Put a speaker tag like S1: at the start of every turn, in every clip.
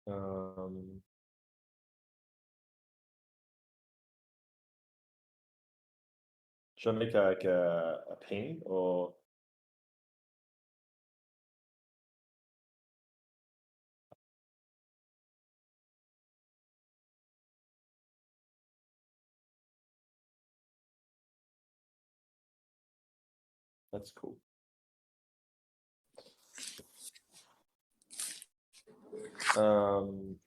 S1: Um, should I make like a ping or? That's cool. Um,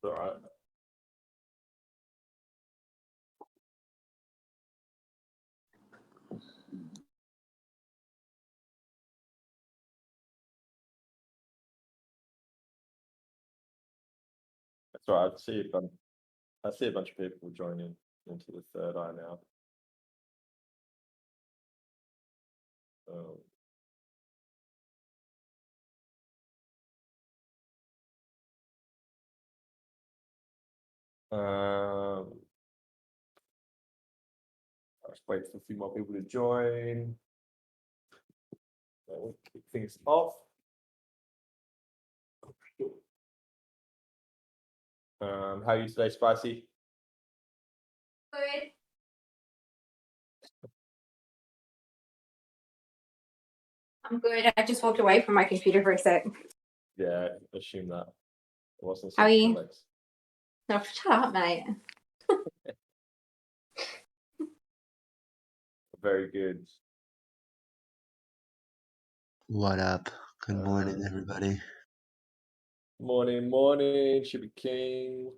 S1: all right. That's all right. I see a bunch of people joining into the third eye now. Um, um, I'll just wait for a few more people to join. We'll kick things off. How are you today, Spicy?
S2: Good. I'm good. I just walked away from my computer for a sec.
S1: Yeah, I assume that. It wasn't
S2: How are you?
S1: Psychedelics.
S2: No, shut up, mate.
S1: Very good.
S3: What up? Good morning, everybody.
S1: Morning, should be king.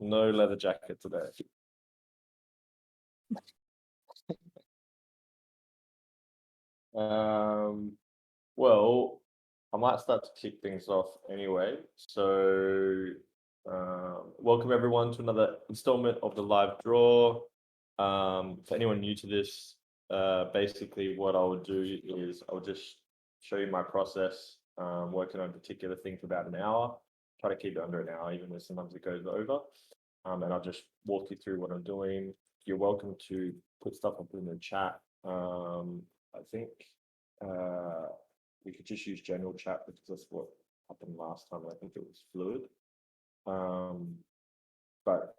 S1: No leather jacket today. Well, I might start to kick things off anyway. So, welcome everyone to another installment of the live draw. For anyone new to this, basically what I would do is I'll just show you my process, working on a particular thing for about an hour. Try to keep it under an hour, even though sometimes it goes over. And I'll just walk you through what I'm doing. You're welcome to put stuff up in the chat. I think we could just use general chat because that's what happened last time. I think it was fluid. But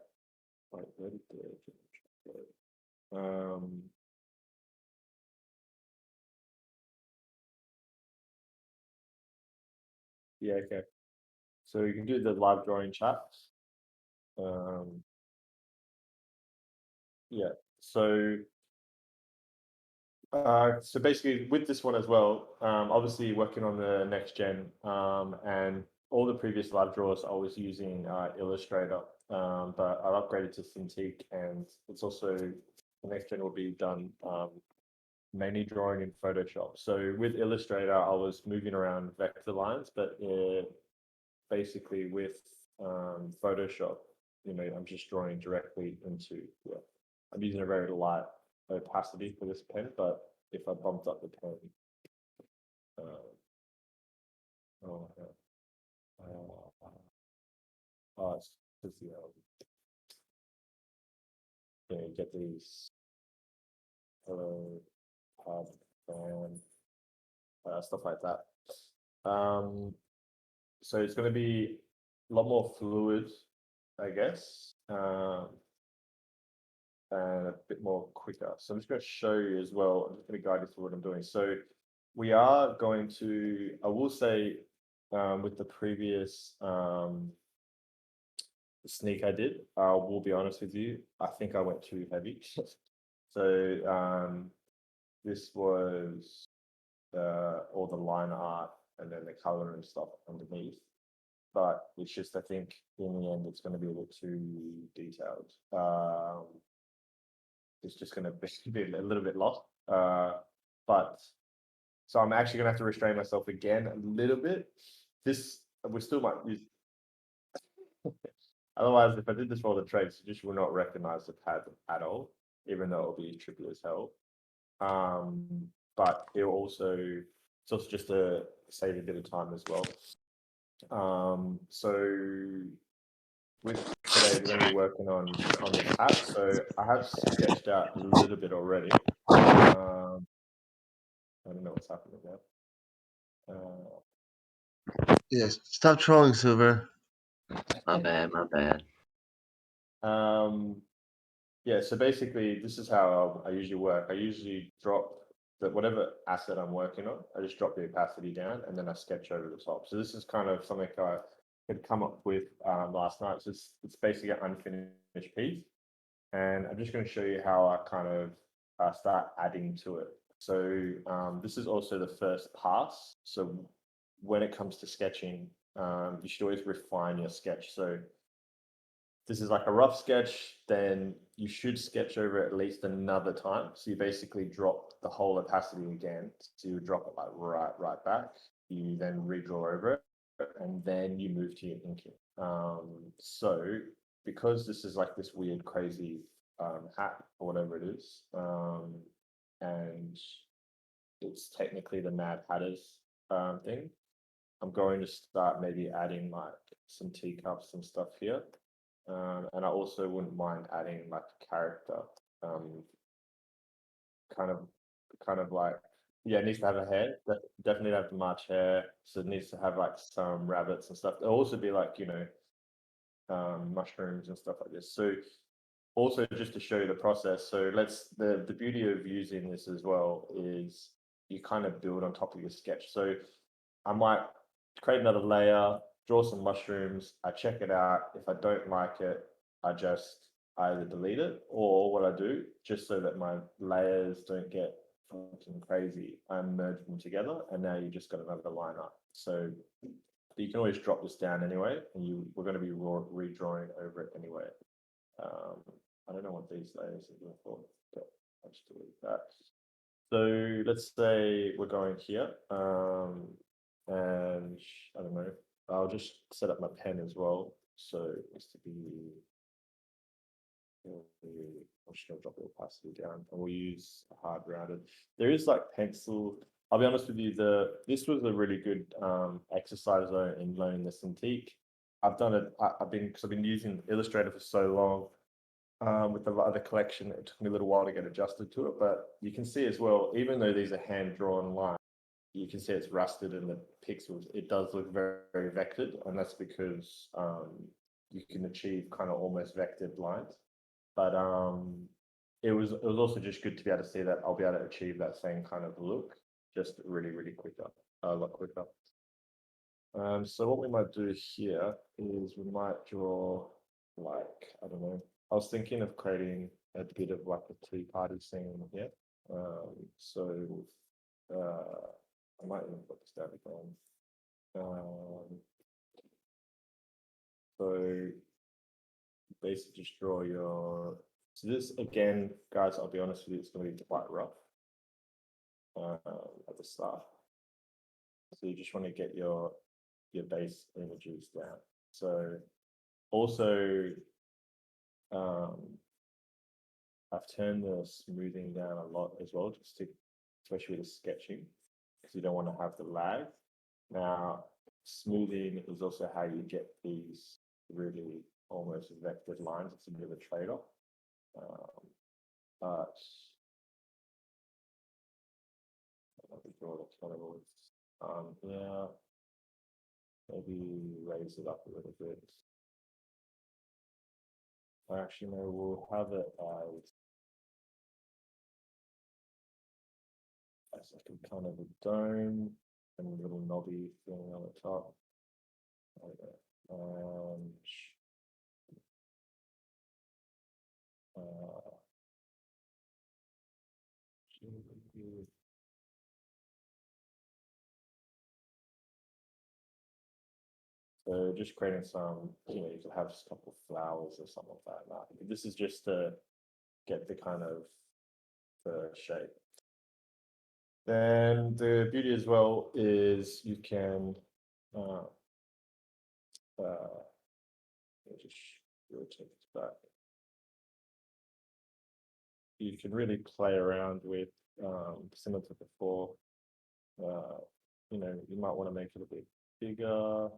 S1: wait, where did the general chat go? Yeah, okay. So you can do the live drawing chat. Yeah. So basically with this one as well, obviously working on the next gen, and all the previous live draws I was using Illustrator, but I've upgraded to Cintiq, and it's also the next gen will be done mainly drawing in Photoshop. So with Illustrator, I was moving around vector lines, but basically with Photoshop, I'm just drawing directly into. Yeah, I'm using a very light opacity for this pen, but if I bumped up the pen, oh, it's because you get these hello pad and stuff like that. So it's going to be a lot more fluid, I guess, and a bit more quicker. So I'm just going to show you as well. I'm just going to guide you through what I'm doing. So we are going to, I will say, with the previous sneak I did, I will be honest with you, I think I went too heavy. So this was all the line art and then the color and stuff underneath. But it's just, I think in the end, it's going to be a bit too detailed. It's just going to be a little bit lost. But so I'm actually going to have to restrain myself again a little bit. We still might use. Otherwise, if I did this for all the traits, you just will not recognize the pad at all, even though it'll be tricky as hell. But it'll also it's also just to save a bit of time as well. So with today, we're going to be working on this hat. So I have sketched out a little bit already. I don't know what's happening now.
S3: Yes, stop trolling, Silver.
S4: My bad.
S1: Yeah, so basically, this is how I usually work. I usually drop whatever asset I'm working on, I just drop the opacity down and then I sketch over the top. So this is kind of something I had come up with last night. So it's basically an unfinished piece. And I'm just going to show you how I kind of start adding to it. So this is also the first pass. So when it comes to sketching, you should always refine your sketch. So this is like a rough sketch, then you should sketch over it at least another time. So you basically drop the whole opacity again. So you drop it like right back. You then redraw over it, and then you move to your inking. So because this is like this weird, crazy hat or whatever it is, and it's technically the Mad Hatters thing, I'm going to start maybe adding like some teacups and stuff here. And I also wouldn't mind adding like a character, kind of like, yeah, it needs to have a head. Definitely have the March hair. So it needs to have like some rabbits and stuff. There'll also be like, mushrooms and stuff like this. So also just to show you the process. So the beauty of using this as well is you kind of build on top of your sketch. So I might create another layer, draw some mushrooms, I check it out. If I don't like it, I just either delete it, or what I do, just so that my layers don't get fucking crazy, I merge them together, and now you just got another line up. So you can always drop this down anyway, and we're going to be redrawing over it anyway. I don't know what these layers are doing for, but I'll just delete that. So let's say we're going here, and I don't know, I'll just set up my pen as well. So it's to be, I'm just going to drop the opacity down, and we'll use a hard rounded. There is like pencil. I'll be honest with you, this was a really good exercise though in learning the Cintiq. I've done it. I've been using Illustrator for so long. With a lot of the collection, it took me a little while to get adjusted to it, but you can see as well, even though these are hand-drawn lines, you can see it's rusted in the pixels. It does look very, very vectored, and that's because you can achieve kind of almost vectored lines. But it was also just good to be able to see that I'll be able to achieve that same kind of look, just really, really quicker, a lot quicker. So what we might do here is we might draw like, I don't know, I was thinking of creating a bit of like a tea party scene here. So I might even put this down again. So basically just draw your, so this again, guys, I'll be honest with you, it's going to be quite rough at the start. So you just want to get your base images down. So also, I've turned the smoothing down a lot as well, just to, especially with the sketching, because you don't want to have the lag. Now, smoothing is also how you get these really almost vectored lines. It's a bit of a trade-off. But let me draw the colors. Yeah, maybe raise it up a little bit. Actually, no, we'll have it as like a kind of a dome and a little knobby thing on the top. Okay. So just creating some, you can have just a couple of flowers or something like that. This is just to get the kind of the shape. Then the beauty as well is you can just rotate this back. You can really play around with similar to before, you know, you might want to make it a bit bigger.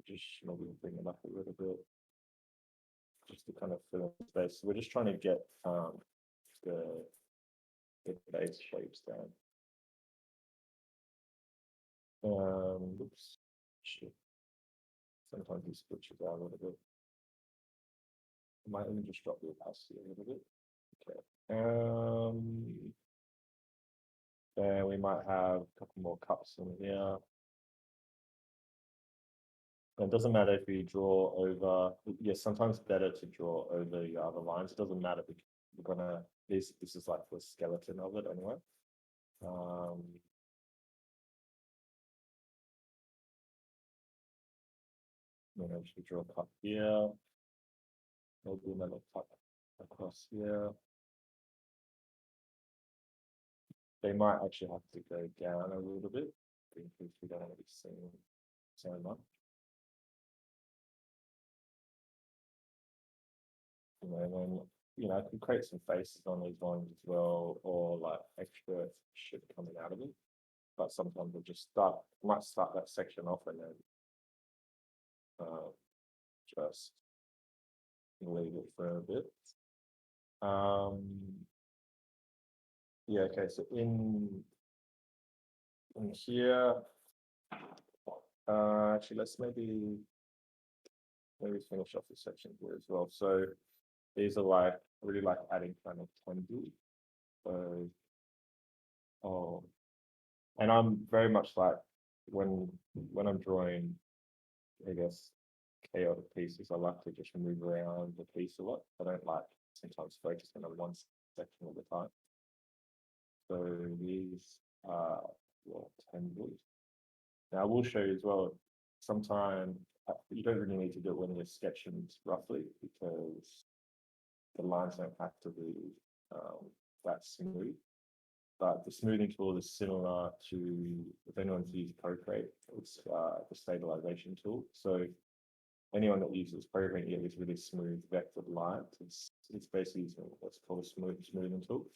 S1: Just maybe bring it up a little bit, just to kind of fill in space. So we're just trying to get the base shapes down. Oops, shit. Sometimes these switches out a little bit. I might even just drop the opacity a little bit. Okay. Then we might have a couple more cups in here. And it doesn't matter if you draw over. Yes, sometimes it's better to draw over your other lines. It doesn't matter because we're gonna. This is like the skeleton of it anyway. You know, should draw a cup here. Maybe another cup across here. They might actually have to go down a little bit because we don't want to be seeing so much. And then, you know, I could create some faces on these ones as well, or like extra shit coming out of it. But sometimes we'll just might start that section off and then just leave it for a bit. Yeah, okay, so in here, actually, let's maybe finish off this section here as well. So these are like, I really like adding kind of tendrils. So, and I'm very much like, when I'm drawing, I guess, chaotic pieces, I like to just move around the piece a lot. I don't like sometimes focusing on one section all the time. So these are tendrils. Now I will show you as well, sometimes you don't really need to do it when you're sketching roughly, because the lines don't have to be that smooth. But the smoothing tool is similar to, if anyone's used Procreate, it's the stabilization tool. So anyone that uses Procreate, you get this really smooth vectored lines. It's basically what's called a smoothing tool.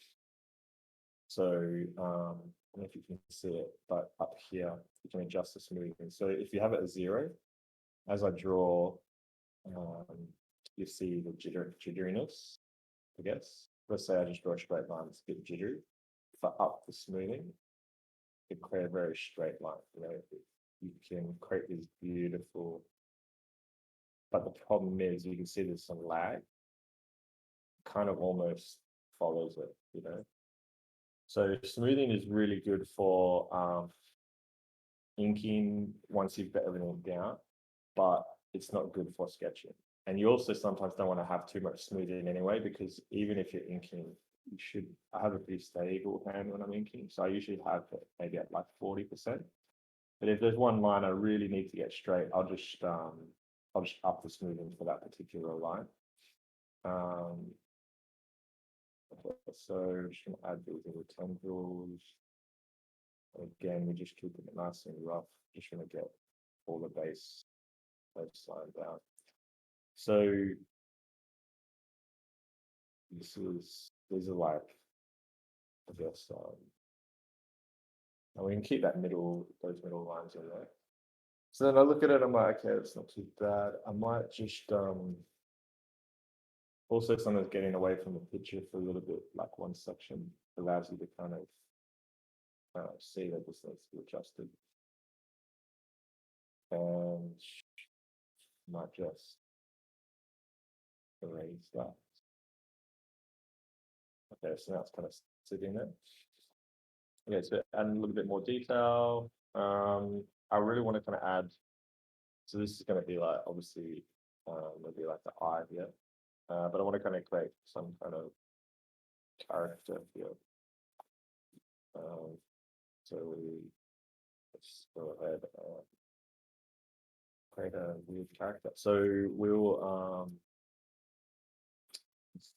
S1: So I don't know if you can see it, but up here you can adjust the smoothing. So if you have it as 0, as I draw, you see the jitteriness, I guess. Let's say I just draw a straight line, it's a bit jittery. If I up the smoothing, it create a very straight line. You know, you can create these beautiful. But the problem is, you can see there's some lag. Kind of almost follows it, you know. So smoothing is really good for inking once you've got everything down, but it's not good for sketching. And you also sometimes don't want to have too much smoothing anyway, because even if you're inking, I have a pretty stable hand when I'm inking, so I usually have it maybe at like 40%. But if there's one line I really need to get straight, I'll just up the smoothing for that particular line. Okay, so just gonna add these little tendrils. Again, we're just keeping it nice and rough. Just gonna get all the base line down. So these are like, I guess, and we can keep those middle lines in there. So then I look at it, I'm like, okay, it's not too bad. I might just also sometimes getting away from the picture for a little bit, like one section allows you to kind of see that this needs to be adjusted. And might just erase that. Okay, so now it's kind of sitting there. Okay, so add a little bit more detail. I really want to kind of add, so this is going to be like, obviously, maybe like the eye here. But I want to kind of create some kind of character here. So let's go ahead and create a weird character. So we'll just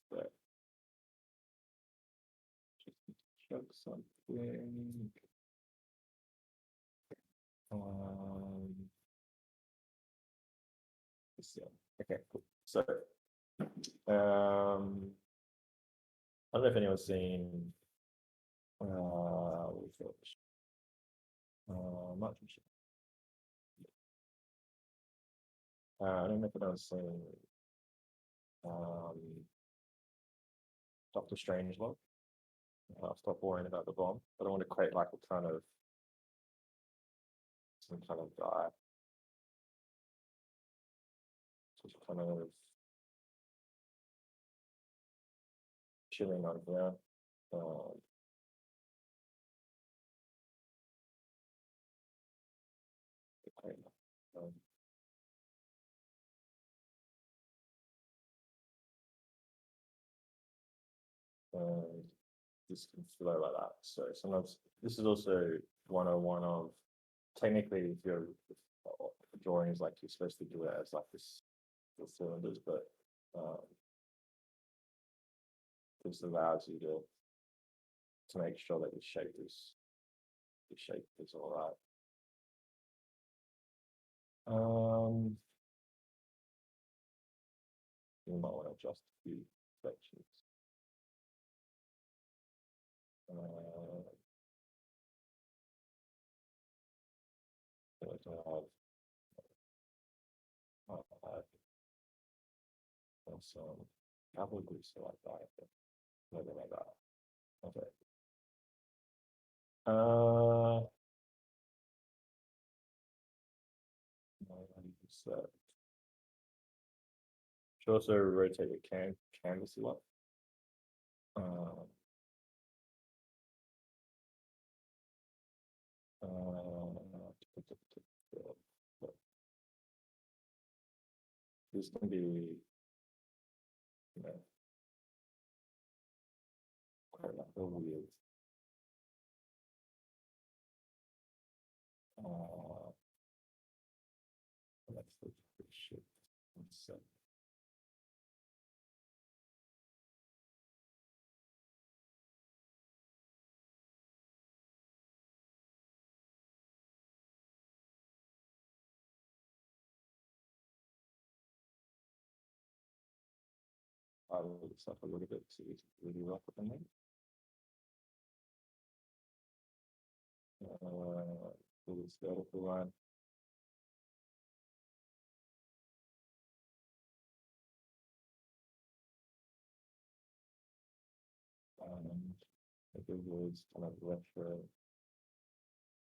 S1: check something. Okay, cool. So I don't know if anyone's seen What was it? Much. I don't know if I've seen Doctor Strangelove. I'll stop worrying about the bomb. I don't want to create like a kind of some kind of guy. Just kind of chilling on here. Okay. This can flow like that. So sometimes this is also 101 of technically if you're drawing is like you're supposed to do it as like this the cylinders, but this allows you to make sure that your shape is all right. You might want to adjust a few sections. Some cowboy grease like that, maybe like that. Okay. Should also rotate your canvas a lot. This can be, you know, quite like a weird. Let's look at this shit. So, I will this up a little bit so we can really rock with them. This vertical line. Maybe words kind of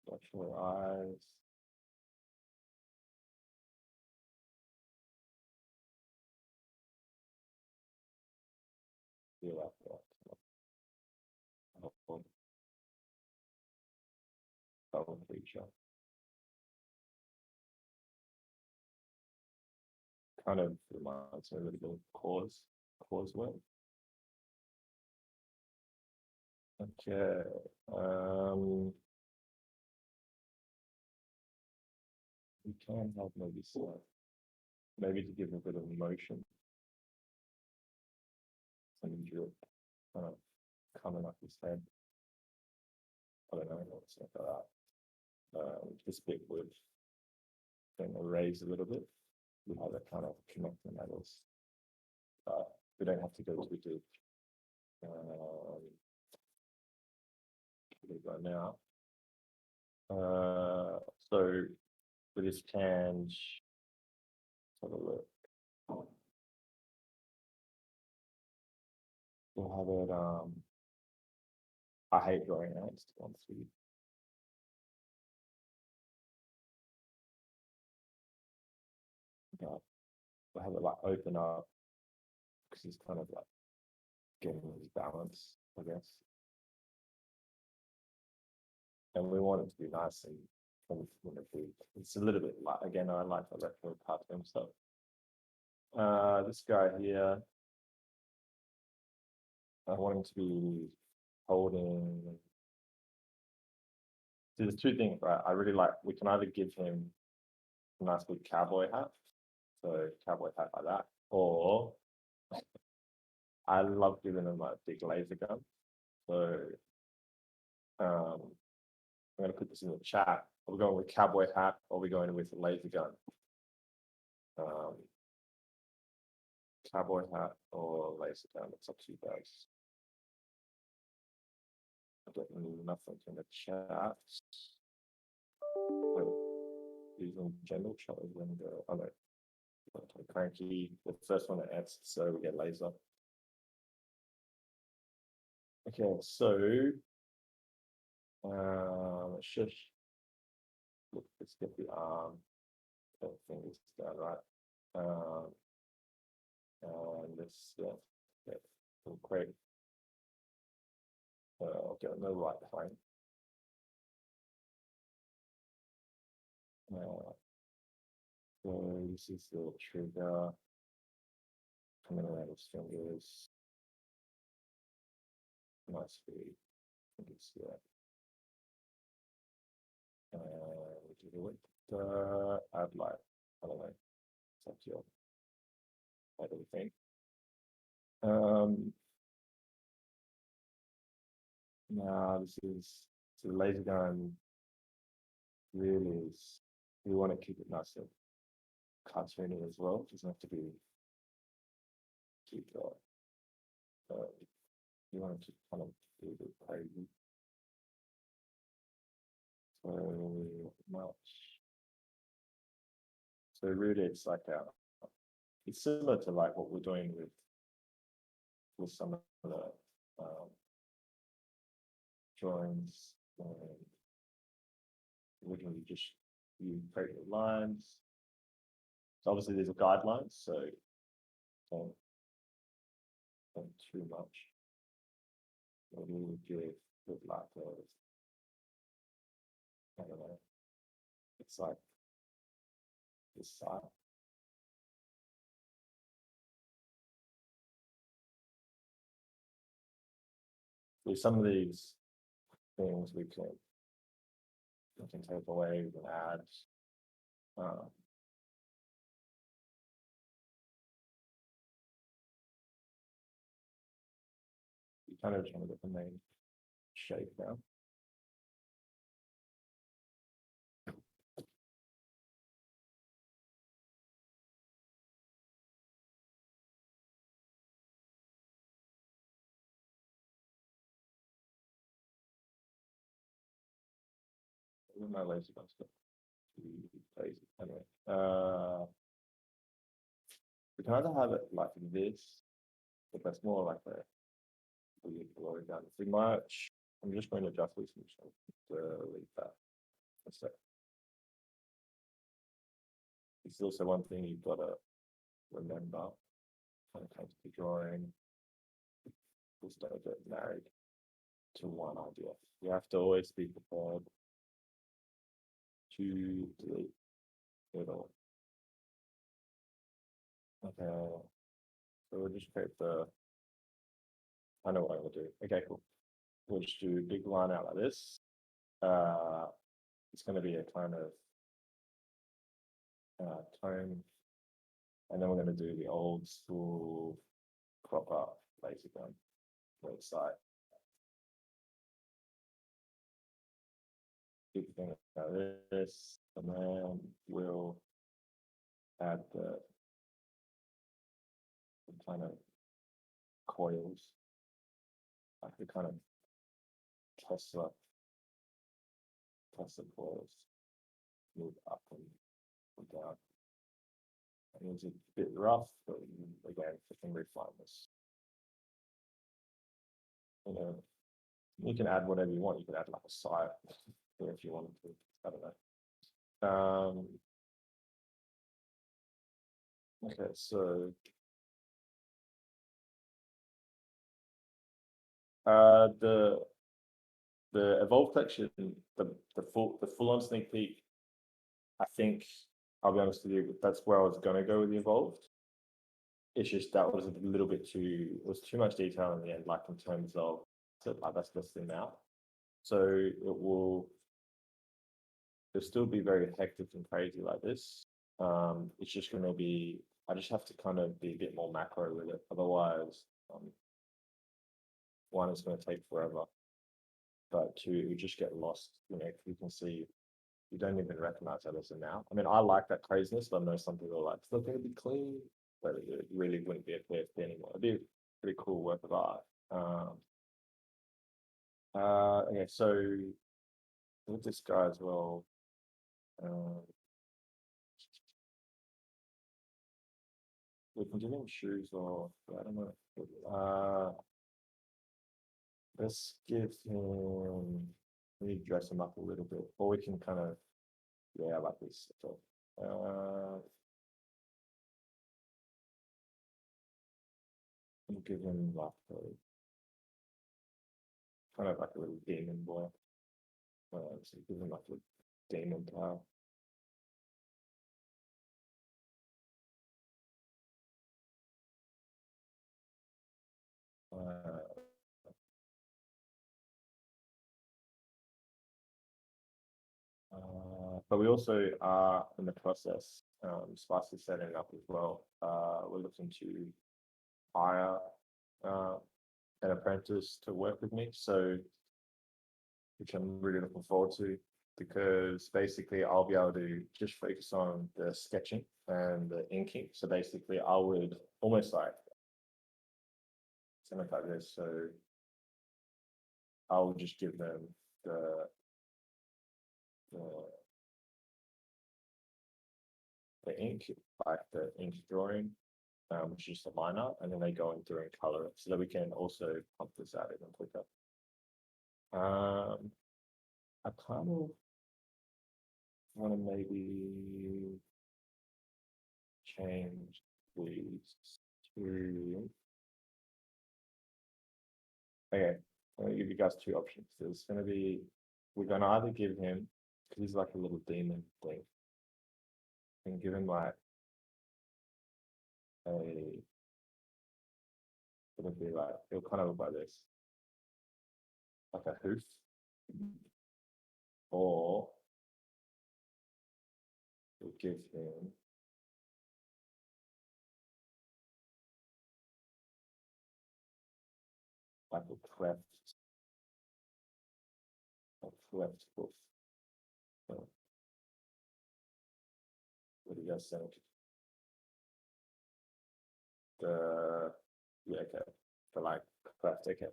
S1: retro eyes. Feel like that. Double feature. Kind of reminds me a little bit of causeway. Okay. We can have maybe some, maybe to give a bit of motion. Some drip kind of coming up his head. I don't know what's like that. This bit would then erase a little bit. We have it kind of connect the metals. We don't have to go too deep. We go now. So for this tange, let's have a look. We'll have it. I hate drawing ants to be honest with you. We'll have it like open up because it's kind of like getting this balance, I guess. And we want it to be nice and it's a little bit like, again, I like the retro pattern stuff. This guy here, I want him to be holding. So there's two things, right? I really like, we can either give him a nice big cowboy hat, so cowboy hat like that, or I love giving him a big laser gun. So I'm going to put this in the chat. Are we going with cowboy hat or are we going with a laser gun? Cowboy hat or laser gun, it's up to you guys. Definitely nothing in the chat. Using general chat as window. Oh no. Cranky. The first one that adds, so we get laser. Okay, so let's get the arm. Everything is done right. And this, great. I'll get no right behind. So this is the trigger coming around his fingers. Nice speed. I think it's we do the width, add light. I don't know. It's up to you. Add everything. Now this is the laser gun. Really is. We want to keep it nice and cartoony as well. It doesn't have to be too dark. You want to keep kind of do a bit crazy. So much. So really, it's like it's similar to like what we're doing with some of the drawings. Originally, just you create the lines. So obviously, there's a guidelines, so don't too much. We'll give like I don't know. It's like this side. With some of these things we can take away, we can add. You kind of trying to get the main shape now. My laser gun stuff. Crazy. Anyway, we can either have it like this, but that's more like a weird glory down too much. I'm just going to adjust this and delete that. That's it. It's also one thing you've got to remember when it comes to drawing. Just don't get married to one idea. You have to always be prepared to delete it all. Okay, so we'll just create I know what I will do. Okay, cool. We'll just do a big line out like this. It's going to be a kind of tone, and then we're going to do the old school crop up laser gun website. Big thing like this, and then we'll add the kind of coils, like the kind of Tesla coils, move up and down. And it's a bit rough, but again, we can refine this. You can add whatever you want. You could add like a site if you wanted to. I don't know. Okay, so the Evolve collection, the full on sneak peek, I think I'll be honest with you, that's where I was gonna go with the Evolved. It's just that was a little bit it was too much detail in the end, like in terms of like that's this thing now. So it'll still be very hectic and crazy like this. It's just gonna be, I just have to kind of be a bit more macro with it. Otherwise, one is going to take forever, but two, it would just get lost. You can see, you don't even recognize that as a now. I mean, I like that craziness, but I know some people are like, it's not going to be clean, but it really wouldn't be a PFP anymore. It'd be a pretty cool work of art. Okay, so with this guy as well. We can give him shoes or I don't know. Let's give him. We need to dress him up a little bit, or we can kind of, yeah, I like this. So, we'll give him like a kind of like a little demon boy. So give him like a demon power. But we also are in the process, spicy setting up as well. We're looking to hire an apprentice to work with me, so which I'm really looking forward to, because basically I'll be able to just focus on the sketching and the inking. So basically I would almost like something like this. So I would just give them the ink, like the ink drawing, which is the line art, and then they go in through and color it, so that we can also pump this out even quicker. I kind of want to maybe change these to. Okay, I'm going to give you guys two options. There's going to be, we're going to either give him, because he's like a little demon thing, and give him like it'll be like, it'll kind of look like this, like a hoof, or we'll give him like a cleft hoof. So, what do you guys think? Yeah, okay, for like cleft, okay.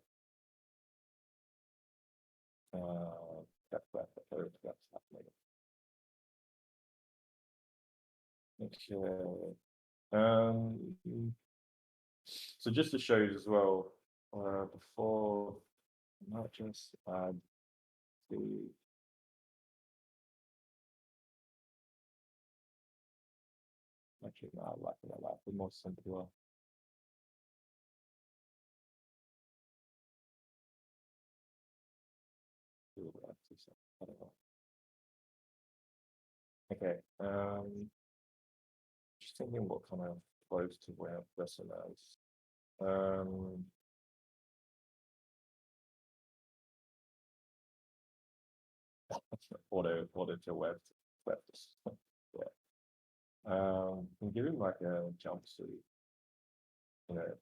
S1: Cleft, okay. So just to show you as well, before, not just add the. Actually, no, I like the more simpler. I don't know. Okay, just thinking what kind of clothes to wear person as. Order to web. Yeah. I'm giving like a jumpsuit, you know,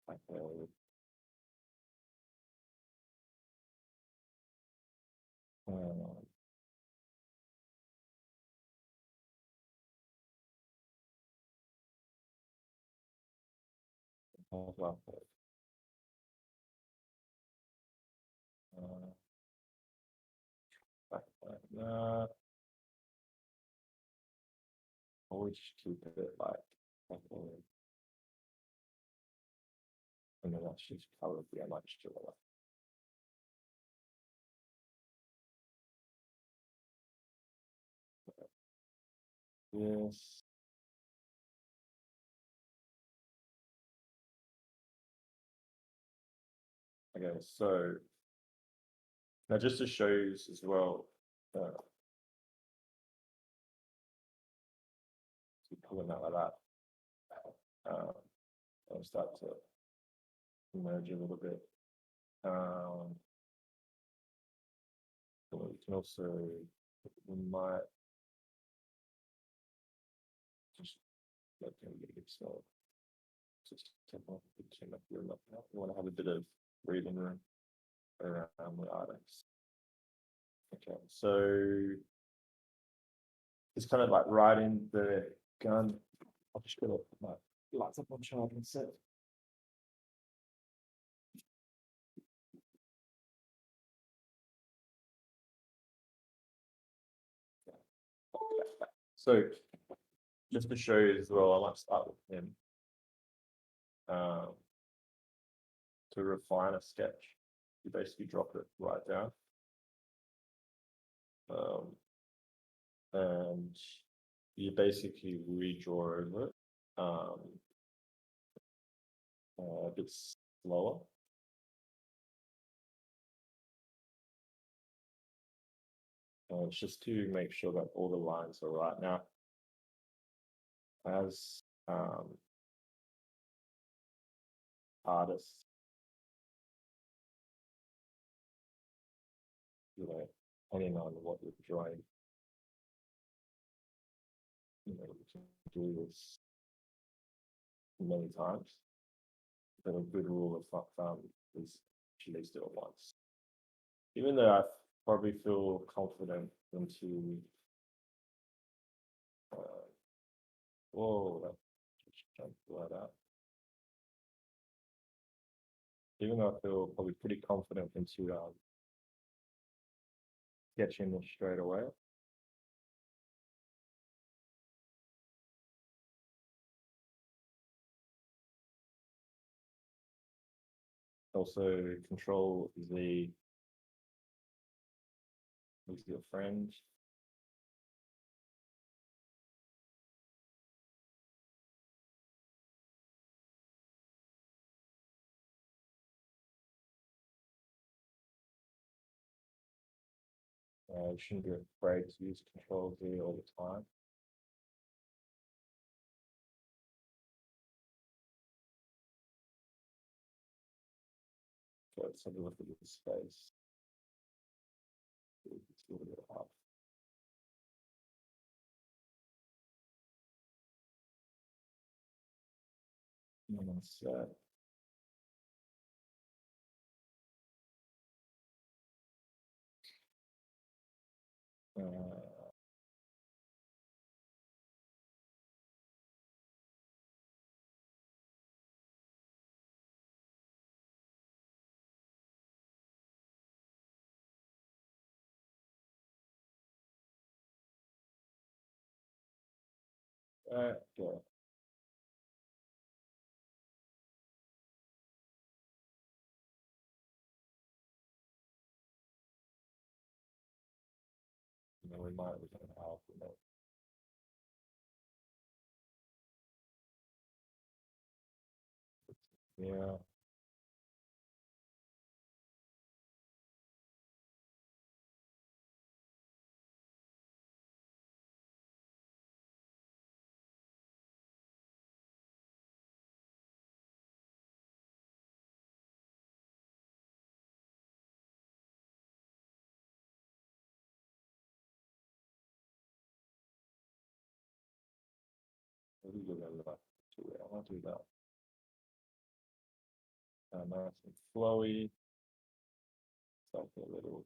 S1: like a like that. Always keep it like, and then that's just probably a much to yes. Okay, so now just to show you as well, pulling that like that, I'll start to merge a little bit. We can also, we might just let them get small. Just take off the chin up your left now. We want to have a bit of breathing room around the artists. Okay, so it's kind of like riding the gun. I'll just put my lights up on charge and set. So just to show you as well, I might start with him. To refine a sketch, you basically drop it right down. And you basically redraw over it a bit slower. And it's just to make sure that all the lines are right. Now, as artists, depending on what you're drawing, you can do this many times. But a good rule of thumb is at least do it once. Even though I probably feel confident into whoa, that just jumped right out. Even though I feel probably pretty confident into sketching this straight away. Also, Control Z is your friend. You shouldn't be afraid to use Control Z all the time. So let's have a look at this space. It's a little bit off. And then set. Yeah. We might have yeah. What do you like to it? I want to do that. Nice and flowy. Something a little.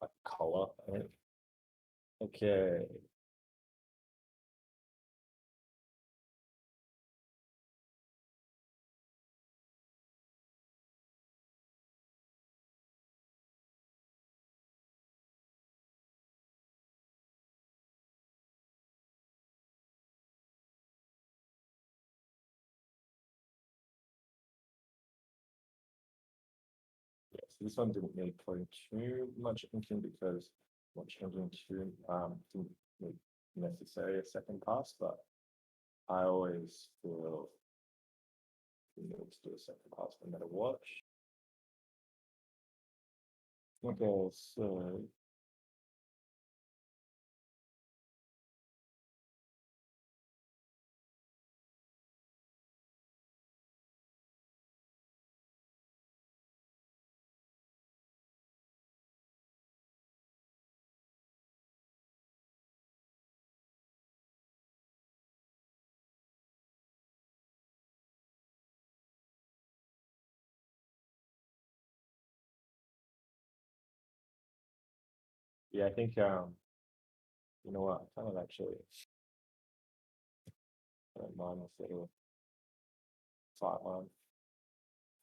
S1: Like color, I think. Okay. Yeah, so this one didn't need putting too much ink in because I'm not changing too didn't need necessarily a second pass, but I always feel you need to do a second pass no matter what. Okay, so yeah, I think you know what, I kind of actually I don't mind this little sideline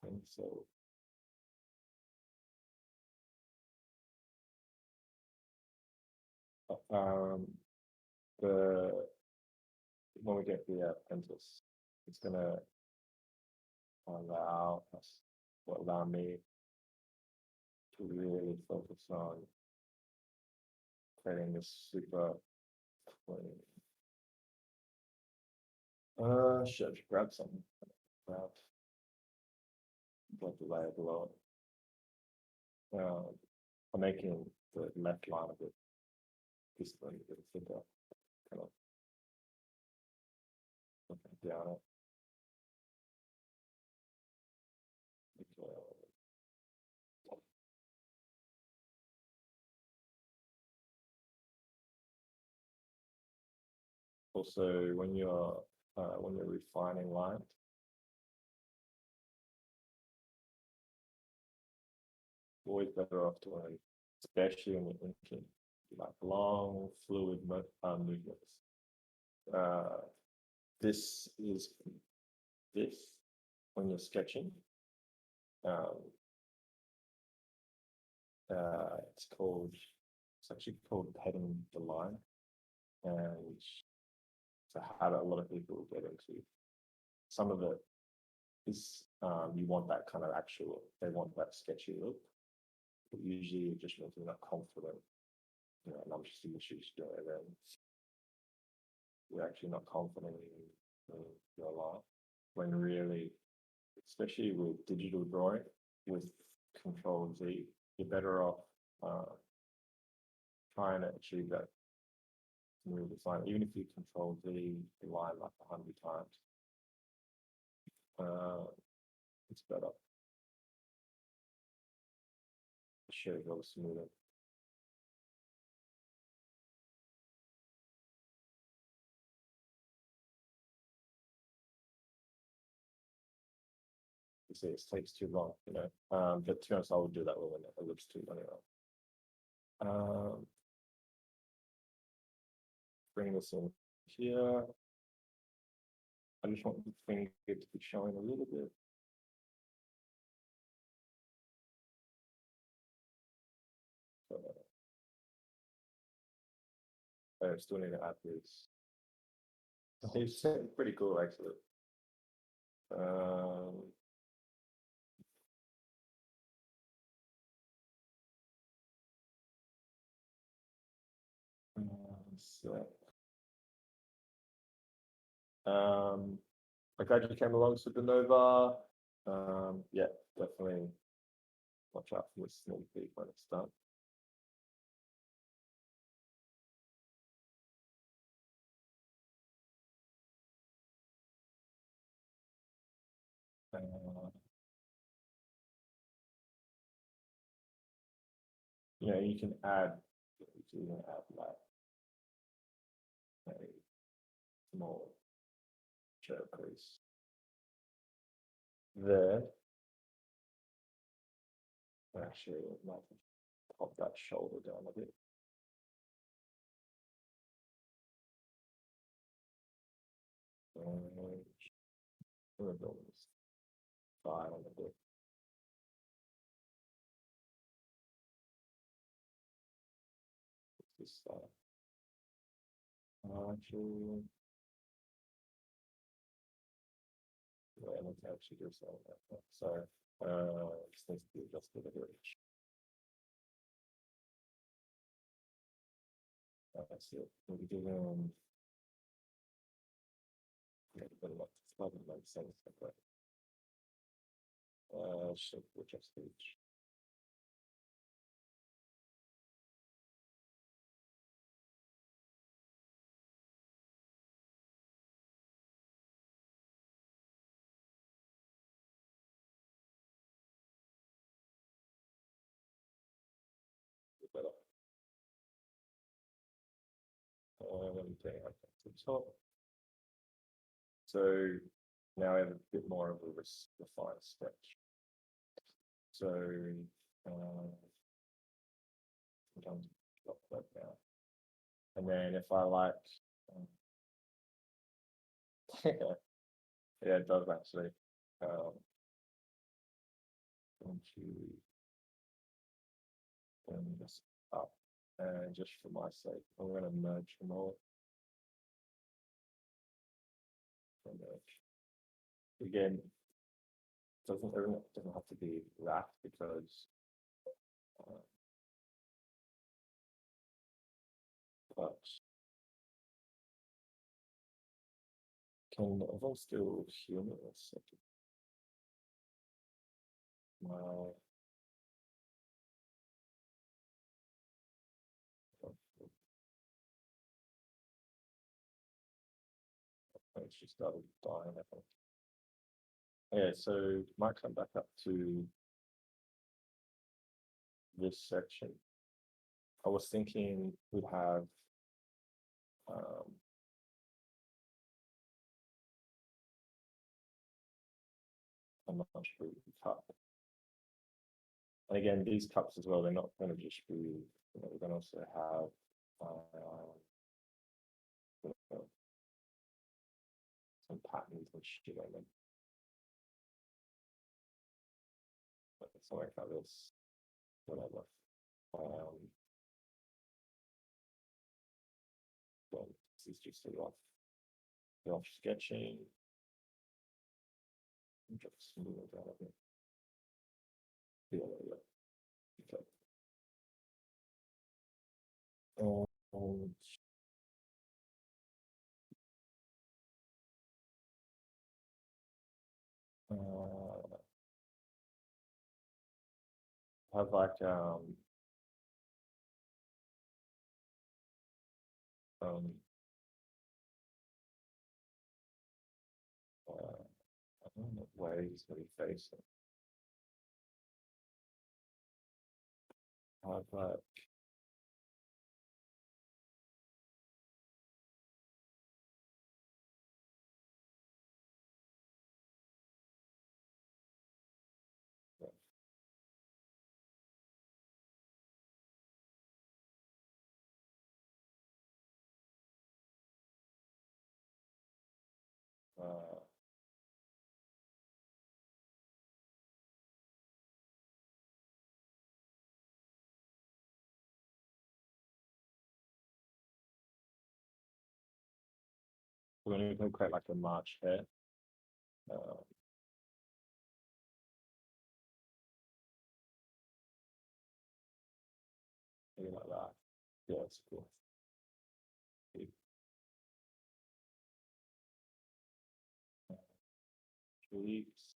S1: thing, so the when we get the apprentice, it's gonna allow us, or allow me to really focus on creating this super clean. Should I just grab something? Grab the layer below it. I'm making the left line of it just a little bit thicker, kind of looking down it. Also, when you're refining lines, always better off doing, especially when you're inking, like long fluid movements. This when you're sketching. It's actually called heading the line, and it's a habit a lot of people get into. Some of it is you want that kind of they want that sketchy look, but usually it just means you're not confident. And I'm just issues doing it, and you're actually not confident in your line. When really, especially with digital drawing, with Control Z, you're better off trying to achieve that smooth line. Even if you Control Z the line like 100 times, it's better. It shows all smoother. You see, it takes too long, but to be honest, I would do that when it looks too long. Bring this in here. I just want the finger to be showing a little bit. I still need to add this. It's pretty cool, actually. I gradually came along Supernova. Yeah, definitely watch out for this sneak peek when it's done. You can add like a small shadow crease there. Actually, it might pop that shoulder down a bit. We're building this file a bit. This actually, let's actually do something like that. So this needs to be adjusted a bit. That's it. We'll be doing doesn't make sense like that. Should adjust each. Better. Bring it up to the top. So now I have a bit more of a refined sketch. So sometimes drop that down. And then if I like, yeah, it does actually. Bring this up And just for my sake, I'm going to merge them all. Again, everything doesn't have to be wrapped because but can everyone still hear me? A second. She started dying, I think. Yeah, so might come back up to this section. I was thinking we'd have a much bigger cup. And again, these cups as well, they're not going to just be, we're going to also have some patterns and shit on them. But something like this, whatever. Well, this is just a rough sketching. Just smooth it out a bit. Yeah, okay. Have like I don't know where he's going to be facing. Have like we're going to create like a march here. Maybe like that. Yeah, it's cool. Tweaks.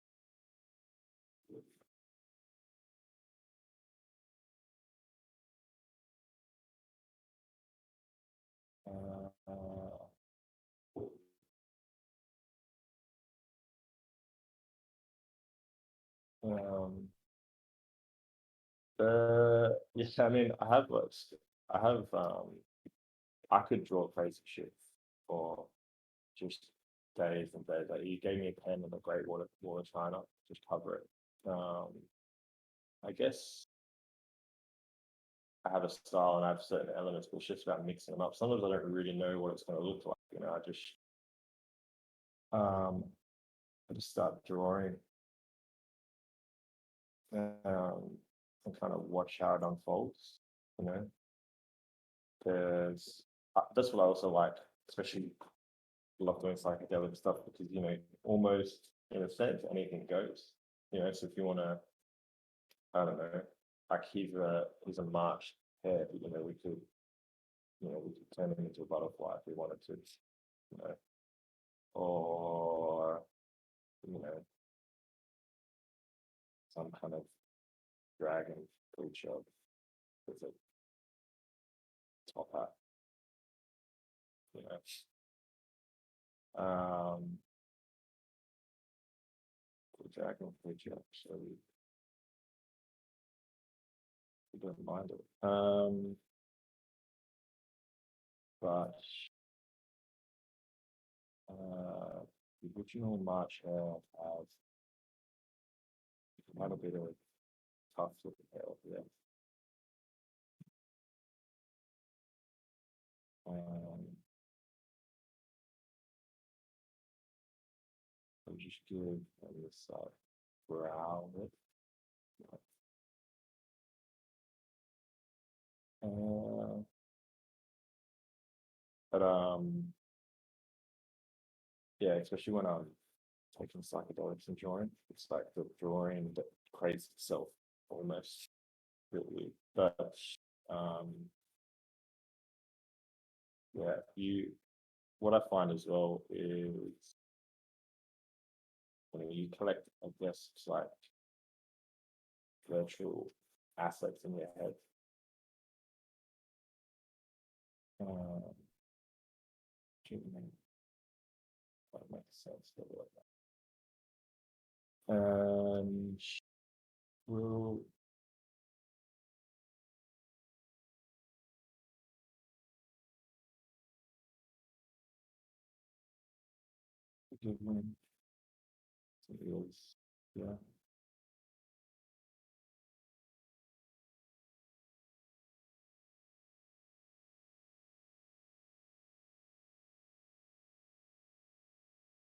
S1: Yes, I mean, I could draw crazy shit for just days and days. Like, you gave me a pen and a great water china, just cover it. I guess I have a style and I have certain elements, but it's just about mixing them up. Sometimes I don't really know what it's going to look like. I just start drawing and kind of watch how it unfolds. Because that's what I also like, especially love doing psychedelic stuff because almost in a sense anything goes. So if you want to, I don't know, like he's a march head. We could turn him into a butterfly if we wanted to, or some kind of dragon creature with a top hat. The dragon creature, so we don't mind it. But the original March hair has quite a bit of tough looking hair there. I'll just give this brow width. But yeah, especially when I'm taking psychedelics and drawing, it's like the drawing that creates itself almost really. But um, yeah, what I find as well is when you collect, I guess it's like virtual assets in your head. That makes sense. Will give one. Yeah.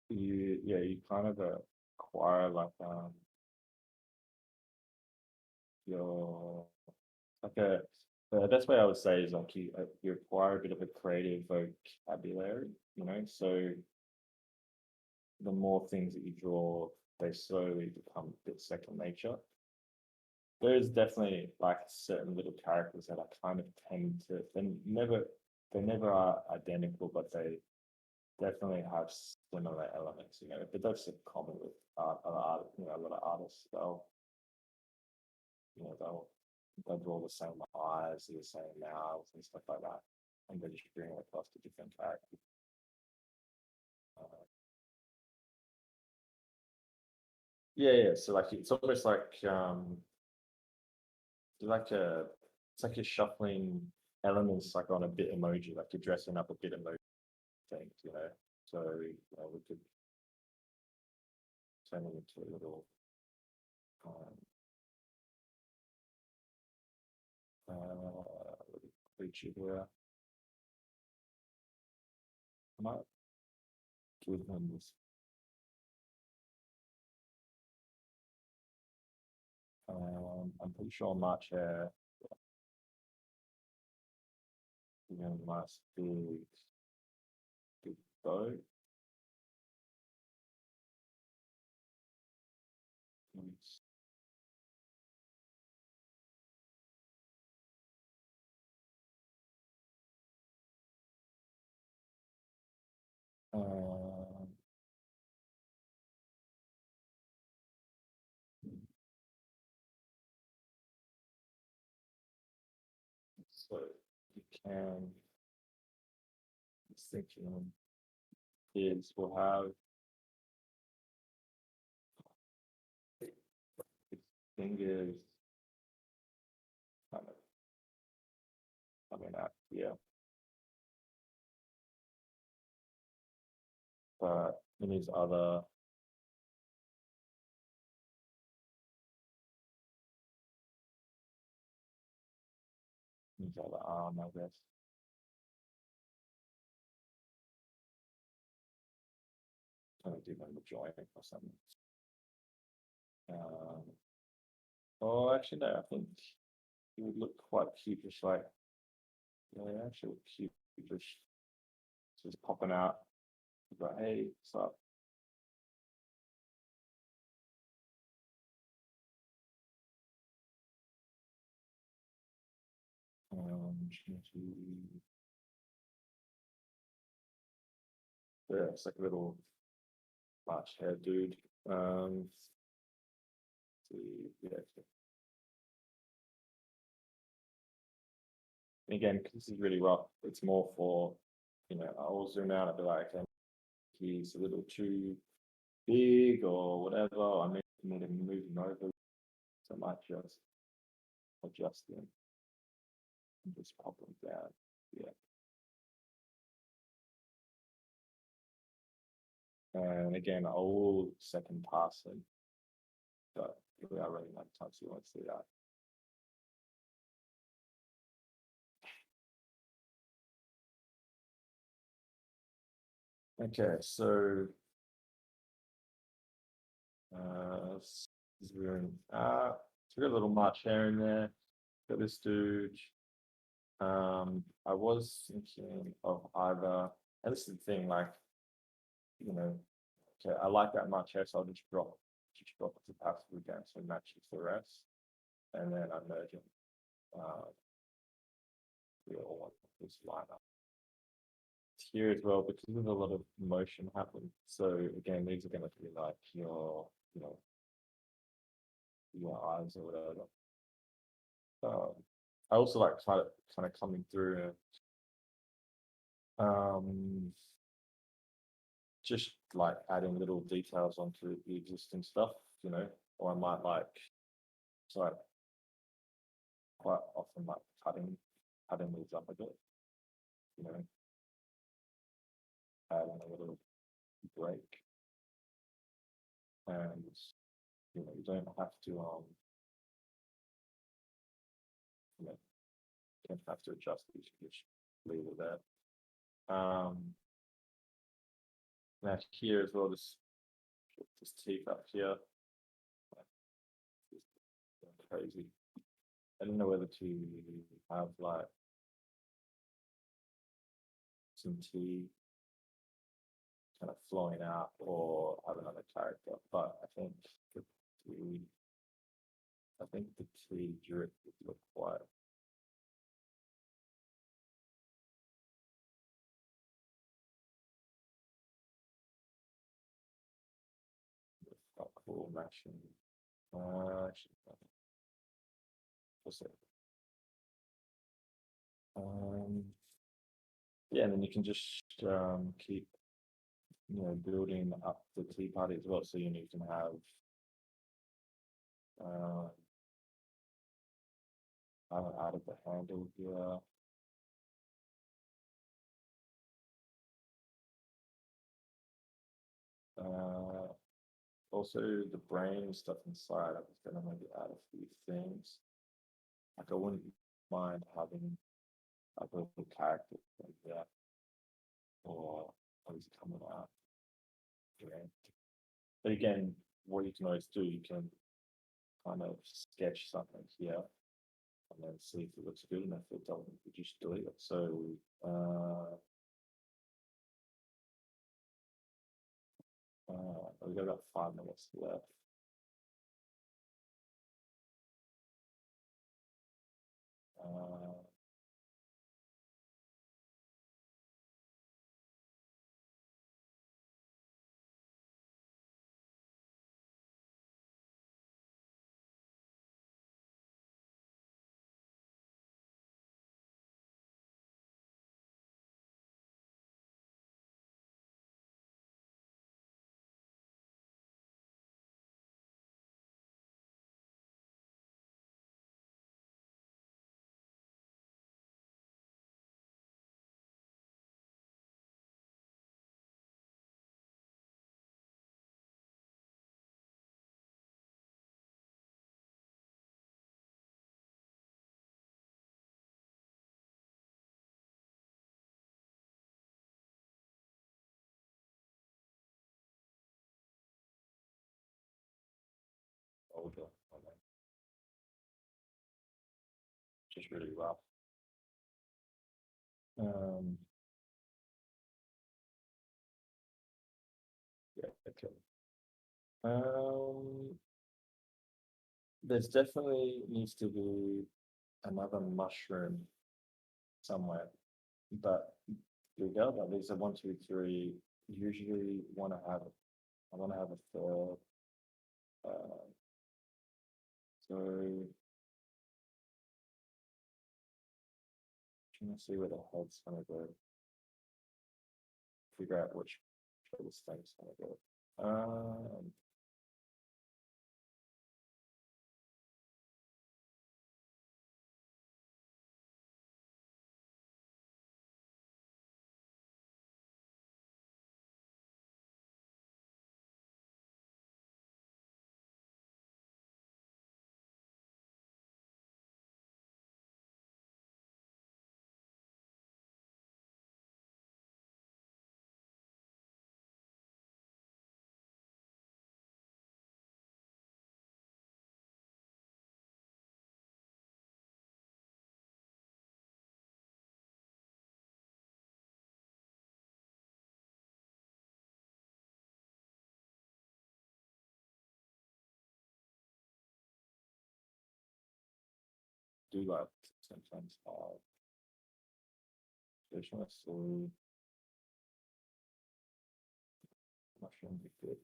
S1: You kind of acquire like your like a the best way I would say is like you acquire a bit of a creative vocabulary, you know. So the more things that you draw, they slowly become a bit second nature. There's definitely like certain little characters that I kind of tend to they never are identical, but they definitely have similar elements, you know. But that's a common with art, you know, a lot of artists they'll draw the same eyes, the same mouths and stuff like that, and they're just bring it across to different characters. Yeah. So like it's almost like a it's like you're shuffling elements like on a bit emoji, like you're dressing up a bit emoji things, you know. So we could turn it into a little creature here. I might give them this. I'm pretty sure March hair. Nice big bow. Nice. So you can thinking is we'll have his fingers kind of coming out here. But in his other arm, I guess. Kind of do them the joint or something. Oh, actually, no, I think he would look quite cute, just like, yeah, actually look cute, just popping out. But hey, what's up? Yeah, it's like a little large hair dude. Yeah. And again, because this is really rough, it's more for, you know, I'll zoom out and be like, okay, he's a little too big or whatever. I need to move him over. So I might just adjust him and just pop him down. Yeah. And again, I will second pass him, but we are running out of time, so you won't see that. Okay, so so we got a little March hair in there. Got this dude. I was thinking of either, and this is the thing, like, you know, okay, I like that much here, so I'll just drop it to passive again, so it matches the rest, and then I merge it. We all want this lineup here as well because there's a lot of motion happening. So again, these are going to be like your, you know, your eyes or whatever. I also like kind of coming through and just like adding little details onto the existing stuff, you know, or I might like, so like quite often like cutting these up a bit, you know, adding a little break, and you know, you don't have to you know, you don't have to adjust these, you just leave it there. Now here as well, this teeth up here, crazy. I don't know whether to have like some tea kind of flowing out or have another character, but I think the tea drip would look quite cool mashing. What's it? Yeah, and then you can just keep, you know, building up the tea party as well. So you can have out of the handle here. Also the brain stuff inside. I was gonna maybe add a few things. Like I wouldn't mind having like a little character like that, or what is coming out. Yeah. But again, what you can always do, you can kind of sketch something here and then see if it looks good, and if it doesn't, you just delete it. So we've got about 5 minutes left. Older, just really rough. Yeah, okay. There's definitely needs to be another mushroom somewhere, but we go. But these are 1, 2, 3. Usually want to have, I want to have a third. So trying to see where the head's gonna go. Figure out which this thing's gonna go. do like sometimes traditional story. Mushroom be good.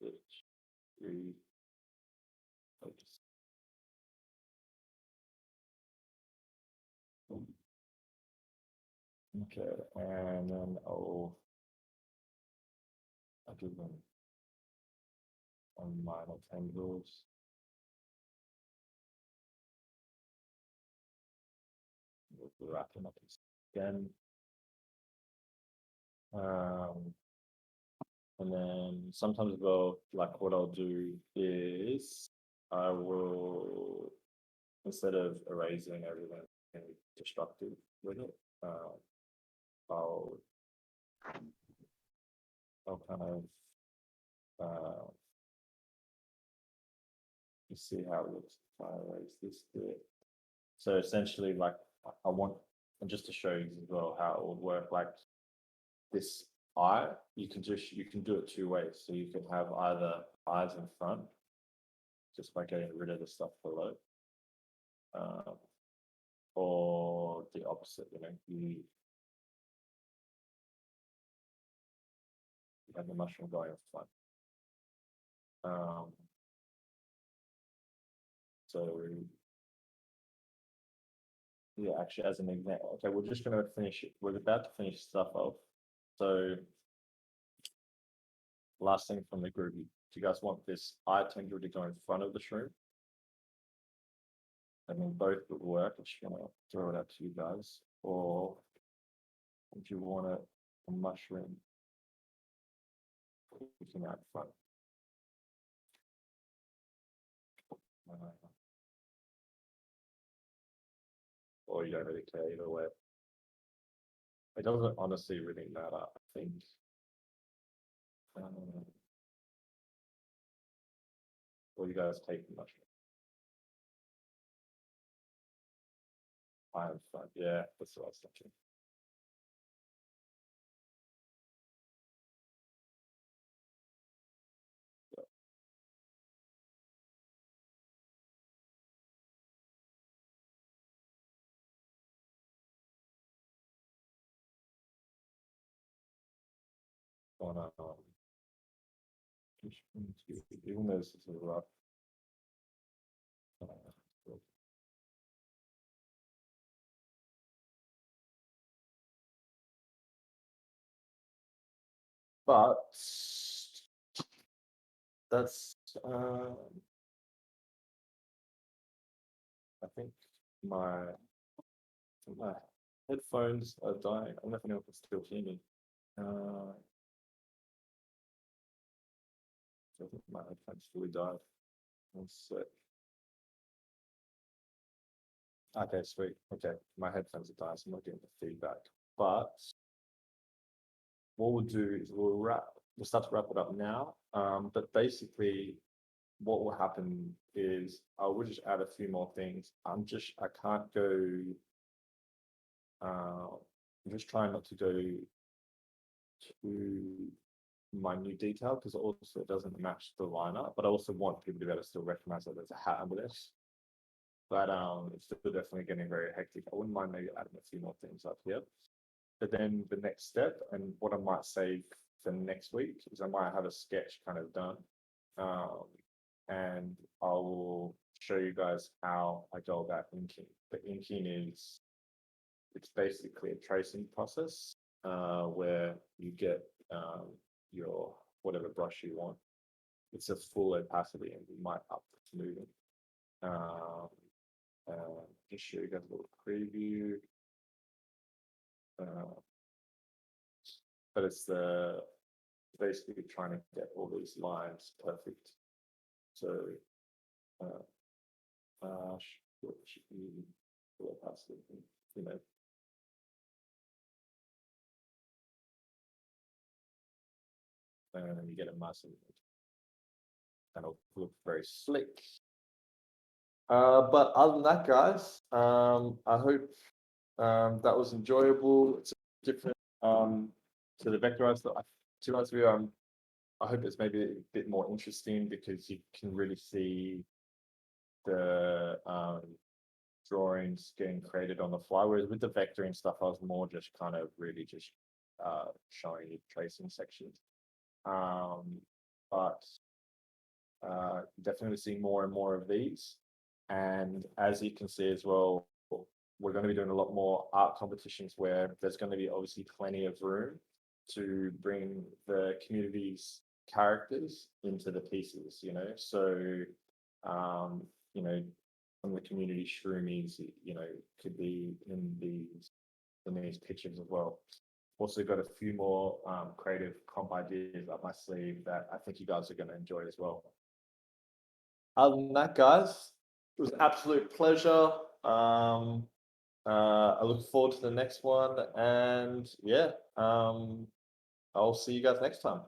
S1: Which three focus. Okay, and then I'll give them on minor tangles. We'll wrap them up again. And then sometimes well, like what I'll do is I will, instead of erasing everything and destructive with it, I'll kind of you see how it looks if I erase this bit. So essentially, like I want, and just to show you as well how it would work, like this eye, you can do it two ways. So you can have either eyes in front, just by getting rid of the stuff below, or the opposite. You have the mushroom going in front. So yeah, actually, as an example, okay, we're just going to finish it. We're about to finish stuff off. So last thing from the group, do you guys want this eye tendril to go in front of the shroom? I mean, both would work. I'm just going to throw it out to you guys. Or if you want a mushroom, you can out front. Or you don't really care either way. It doesn't honestly really matter, I think. Or you guys take the mushroom. I'm fine. Yeah, that's what I was thinking. Yeah. On even though this is a rough. But that's I think my headphones are dying. I don't know if anyone can still hear me. I think my headphones fully died. One sec. Okay, sweet. Okay, my headphones are dying, so I'm not getting the feedback. But what we'll do is we'll start to wrap it up now. But basically, what will happen is I will just add a few more things. I can't go. I'm just trying not to go too minute detail because also it doesn't match the lineup. But I also want people to be able to still recognize that there's a hat under this. But it's still definitely getting very hectic. I wouldn't mind maybe adding a few more things up here. But then the next step, and what I might say for next week, is I might have a sketch kind of done. And I will show you guys how I go about inking. The inking it's basically a tracing process where you get your whatever brush you want. It's a full opacity and you might up the smoothing. Just show you guys a little preview. But it's the basically trying to get all these lines perfect. So, should be past it, you know. And you get a massive kind of look very slick. But other than that, guys, I hope that was enjoyable. It's different to the vectorized stuff. To be honest with you, I hope it's maybe a bit more interesting because you can really see the drawings getting created on the fly. Whereas with the vectoring stuff, I was more just kind of really just showing you tracing sections. But definitely seeing more and more of these. And as you can see as well, we're going to be doing a lot more art competitions where there's going to be obviously plenty of room to bring the community's characters into the pieces, you know. So, you know, some of the community shroomies, you know, could be in these pictures as well. Also got a few more creative comp ideas up my sleeve that I think you guys are going to enjoy as well. Other than that, guys, it was an absolute pleasure. I look forward to the next one, and yeah, I'll see you guys next time.